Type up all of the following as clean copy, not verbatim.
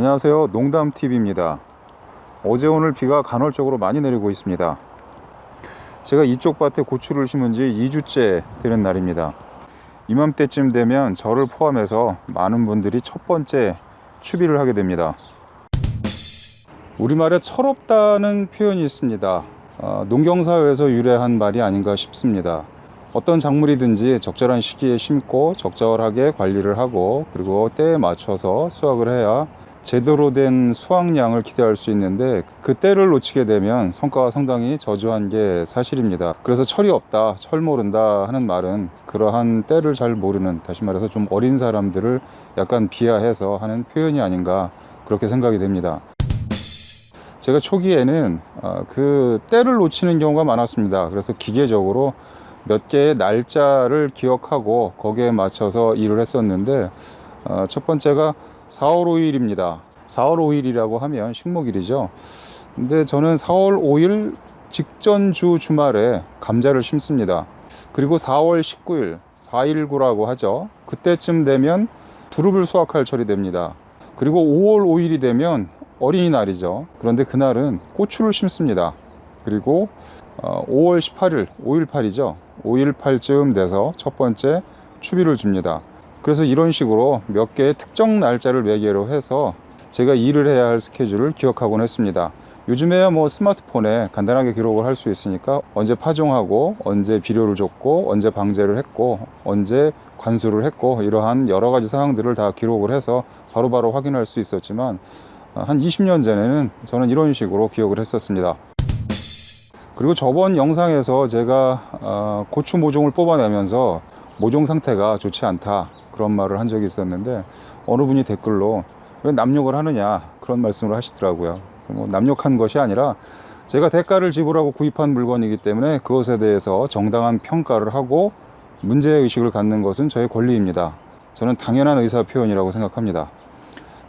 안녕하세요, 농담TV입니다. 어제 오늘 비가 간헐적으로 많이 내리고 있습니다. 제가 이쪽 밭에 고추를 심은 지 2주째 되는 날입니다. 이맘때쯤 되면 저를 포함해서 많은 분들이 첫 번째 추비를 하게 됩니다. 우리말에 철없다는 표현이 있습니다. 농경사회에서 유래한 말이 아닌가 싶습니다. 어떤 작물이든지 적절한 시기에 심고 적절하게 관리를 하고 그리고 때에 맞춰서 수확을 해야 제대로 된 수확량을 기대할 수 있는데 그 때를 놓치게 되면 성과가 상당히 저조한 게 사실입니다. 그래서 철이 없다, 철 모른다 하는 말은 그러한 때를 잘 모르는, 다시 말해서 좀 어린 사람들을 약간 비하해서 하는 표현이 아닌가 그렇게 생각이 됩니다. 제가 초기에는 그 때를 놓치는 경우가 많았습니다. 그래서 기계적으로 몇 개의 날짜를 기억하고 거기에 맞춰서 일을 했었는데 첫 번째가 4월 5일입니다. 4월 5일이라고 하면 식목일이죠. 근데 저는 4월 5일 직전 주 주말에 감자를 심습니다. 그리고 4월 19일 4.19라고 하죠. 그때쯤 되면 두릅을 수확할 철이 됩니다. 그리고 5월 5일이 되면 어린이날이죠. 그런데 그날은 고추를 심습니다. 그리고 5월 18일 5.18이죠. 5.18쯤 돼서 첫 번째 추비를 줍니다. 그래서 이런 식으로 몇 개의 특정 날짜를 매개로 해서 제가 일을 해야 할 스케줄을 기억하곤 했습니다. 요즘에야 뭐 스마트폰에 간단하게 기록을 할 수 있으니까 언제 파종하고 언제 비료를 줬고 언제 방제를 했고 언제 관수를 했고 이러한 여러 가지 사항들을 다 기록을 해서 바로바로 확인할 수 있었지만 한 20년 전에는 저는 이런 식으로 기억을 했었습니다. 그리고 저번 영상에서 제가 고추 모종을 뽑아내면서 모종 상태가 좋지 않다 그런 말을 한 적이 있었는데 어느 분이 댓글로 왜 남욕을 하느냐 그런 말씀을 하시더라고요. 뭐 남욕한 것이 아니라 제가 대가를 지불하고 구입한 물건이기 때문에 그것에 대해서 정당한 평가를 하고 문제의식을 갖는 것은 저의 권리입니다. 저는 당연한 의사표현이라고 생각합니다.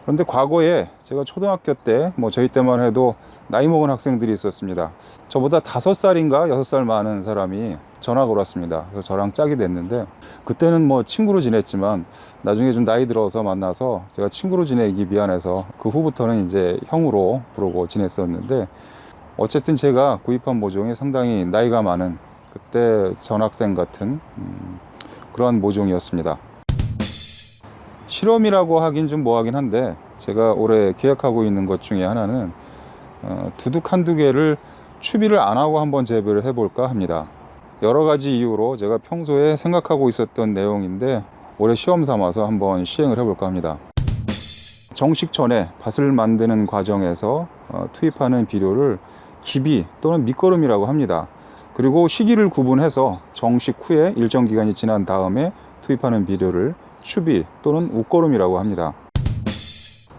그런데 과거에 제가 초등학교 때 뭐 저희 때만 해도 나이 먹은 학생들이 있었습니다. 저보다 5살인가 6살 많은 사람이 전학을 왔습니다. 그래서 저랑 짝이 됐는데 그때는 뭐 친구로 지냈지만 나중에 좀 나이 들어서 만나서 제가 친구로 지내기 미안해서 그 후부터는 이제 형으로 부르고 지냈었는데 어쨌든 제가 구입한 모종이 상당히 나이가 많은 그때 전학생 같은 그러한 모종이었습니다. 실험이라고 하긴 좀 뭐하긴 한데 제가 올해 계획하고 있는 것 중에 하나는 두둑 한두 개를 추비를 안 하고 한번 재배를 해볼까 합니다. 여러 가지 이유로 제가 평소에 생각하고 있었던 내용인데 올해 시험 삼아서 한번 시행을 해볼까 합니다. 정식 전에 밭을 만드는 과정에서 투입하는 비료를 기비 또는 밑거름이라고 합니다. 그리고 시기를 구분해서 정식 후에 일정 기간이 지난 다음에 투입하는 비료를 추비 또는 웃거름이라고 합니다.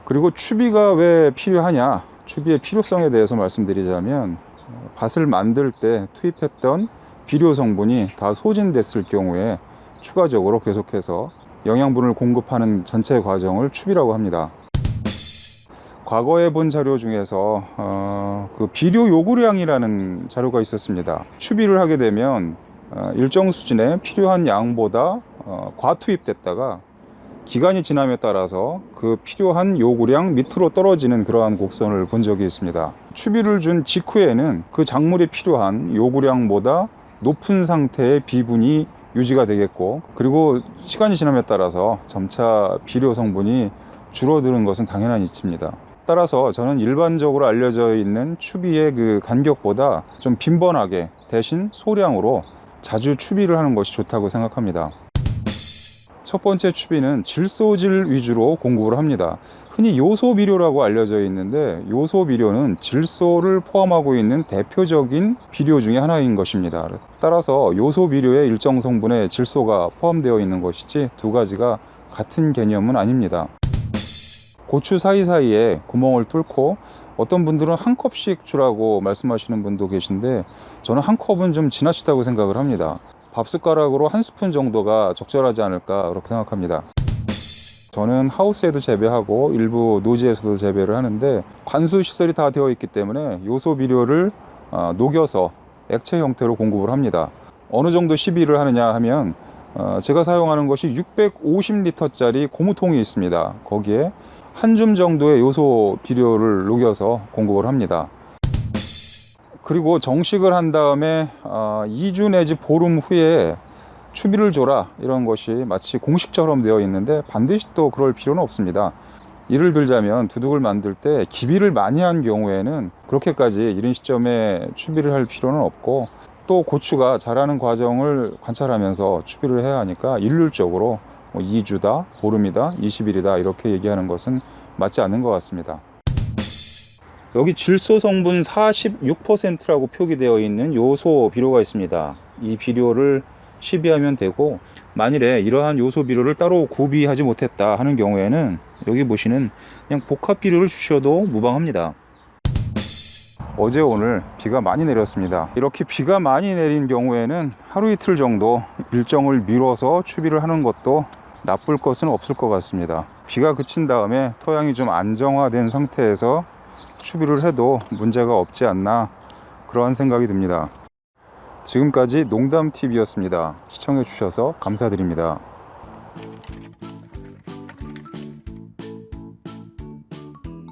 그리고 추비가 왜 필요하냐, 추비의 필요성에 대해서 말씀드리자면 밭을 만들 때 투입했던 비료 성분이 다 소진됐을 경우에 추가적으로 계속해서 영양분을 공급하는 전체 과정을 추비라고 합니다. 과거에 본 자료 중에서 그 비료 요구량이라는 자료가 있었습니다. 추비를 하게 되면 일정 수준의 필요한 양보다 과투입됐다가 기간이 지남에 따라서 그 필요한 요구량 밑으로 떨어지는 그러한 곡선을 본 적이 있습니다. 추비를 준 직후에는 그 작물이 필요한 요구량보다 높은 상태의 비분이 유지가 되겠고 그리고 시간이 지남에 따라서 점차 비료 성분이 줄어드는 것은 당연한 이치입니다. 따라서 저는 일반적으로 알려져 있는 추비의 그 간격보다 좀 빈번하게 대신 소량으로 자주 추비를 하는 것이 좋다고 생각합니다. 첫 번째 추비는 질소질 위주로 공급을 합니다. 흔히 요소 비료라고 알려져 있는데 요소 비료는 질소를 포함하고 있는 대표적인 비료 중에 하나인 것입니다. 따라서 요소 비료에 일정 성분의 질소가 포함되어 있는 것이지 두 가지가 같은 개념은 아닙니다. 고추 사이사이에 구멍을 뚫고 어떤 분들은 한 컵씩 주라고 말씀하시는 분도 계신데 저는 한 컵은 좀 지나치다고 생각을 합니다. 밥숟가락으로 한 스푼 정도가 적절하지 않을까 그렇게 생각합니다. 저는 하우스에도 재배하고 일부 노지에서도 재배를 하는데 관수 시설이 다 되어 있기 때문에 요소 비료를 녹여서 액체 형태로 공급을 합니다. 어느 정도 시비를 하느냐 하면 제가 사용하는 것이 650리터짜리 고무통이 있습니다. 거기에 한 줌 정도의 요소 비료를 녹여서 공급을 합니다. 그리고 정식을 한 다음에 2주 내지 보름 후에 추비를 줘라, 이런 것이 마치 공식처럼 되어 있는데 반드시 또 그럴 필요는 없습니다. 예를 들자면 두둑을 만들 때 기비를 많이 한 경우에는 그렇게까지 이른 시점에 추비를 할 필요는 없고, 또 고추가 자라는 과정을 관찰하면서 추비를 해야 하니까 일률적으로 2주다, 보름이다, 20일이다 이렇게 얘기하는 것은 맞지 않는 것 같습니다. 여기 질소 성분 46%라고 표기되어 있는 요소 비료가 있습니다. 이 비료를 시비하면 되고, 만일에 이러한 요소 비료를 따로 구비하지 못했다 하는 경우에는 여기 보시는 그냥 복합 비료를 주셔도 무방합니다. 어제 오늘 비가 많이 내렸습니다. 이렇게 비가 많이 내린 경우에는 하루 이틀 정도 일정을 미뤄서 추비를 하는 것도 나쁠 것은 없을 것 같습니다. 비가 그친 다음에 토양이 좀 안정화된 상태에서 추비를 해도 문제가 없지 않나, 그러한 생각이 듭니다. 지금까지 농담TV였습니다. 시청해 주셔서 감사드립니다.